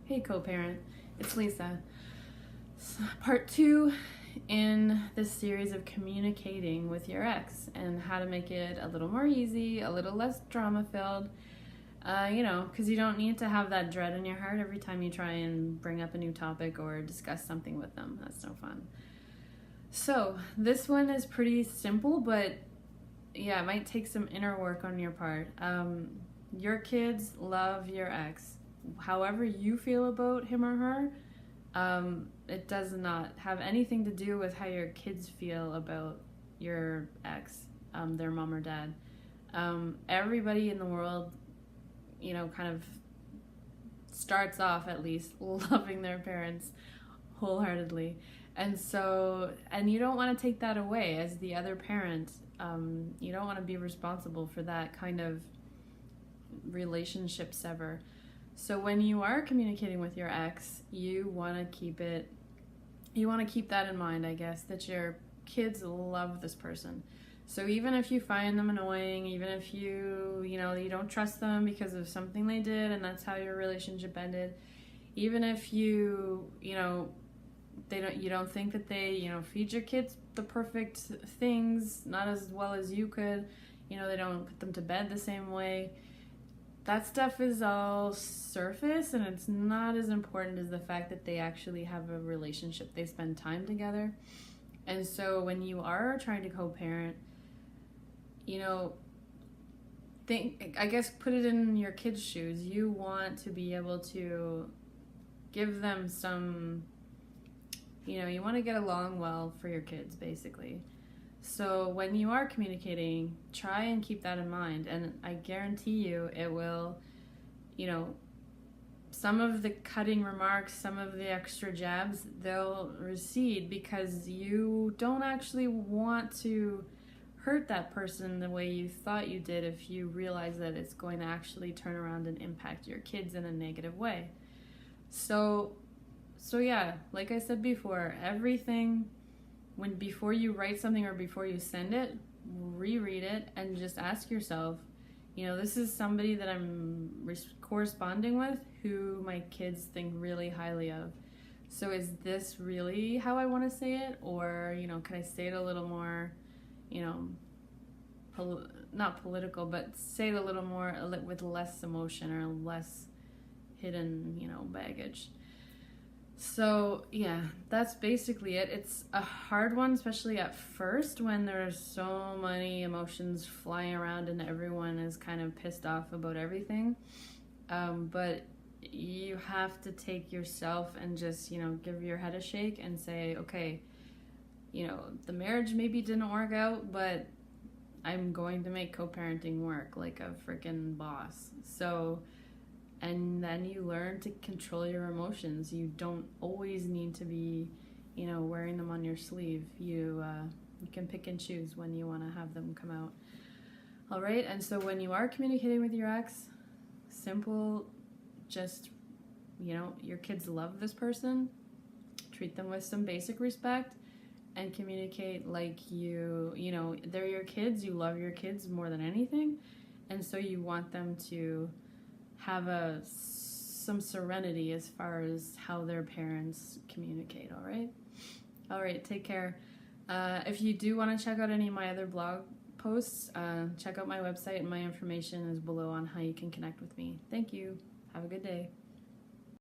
Hey co-parent, it's Lisa. Part 2 in this series of communicating with your ex and how to make it a little more easy, a little less drama filled, because you don't need to have that dread in your heart every time you try and bring up a new topic or discuss something with them. That's no fun. So this one is pretty simple, but yeah, it might take some inner work on your part. Your kids love your ex. However you feel about him or her, it does not have anything to do with how your kids feel about your ex, their mom or dad. Everybody in the world, kind of starts off at least loving their parents wholeheartedly. And you don't want to take that away as the other parent. You don't want to be responsible for that kind of relationship sever. So when you are communicating with your ex, you want to keep that in mind, I guess, that your kids love this person. So even if you find them annoying, even if you don't trust them because of something they did and that's how your relationship ended, even if you don't think that they, feed your kids the perfect things, not as well as you could, they don't put them to bed the same way, that stuff is all surface, and it's not as important as the fact that they actually have a relationship. They spend time together. And so when you are trying to co-parent, put it in your kids' shoes. You want to be able to give them some, you want to get along well for your kids, basically. So when you are communicating, try and keep that in mind. And I guarantee you it will, some of the cutting remarks, some of the extra jabs, they'll recede because you don't actually want to hurt that person the way you thought you did if you realize that it's going to actually turn around and impact your kids in a negative way. So yeah, like I said before, everything, before you write something or before you send it, reread it and just ask yourself, this is somebody that I'm corresponding with who my kids think really highly of. So is this really how I want to say it? Or, can I say it a little more, not political, but say it a little more with less emotion or less hidden, baggage. So yeah, that's basically it. It's a hard one, especially at first when there's so many emotions flying around and everyone is kind of pissed off about everything. But you have to take yourself and just, give your head a shake and say, okay, the marriage maybe didn't work out, but I'm going to make co-parenting work like a freaking boss. So, and then you learn to control your emotions. You don't always need to be, wearing them on your sleeve. You can pick and choose when you want to have them come out. All right, and so when you are communicating with your ex, simple, just, your kids love this person. Treat them with some basic respect and communicate like they're your kids. You love your kids more than anything. And so you want them to have some serenity as far as how their parents communicate. All right, take care. If you do want to check out any of my other blog posts, check out my website, and my information is below on how you can connect with me. Thank you. Have a good day.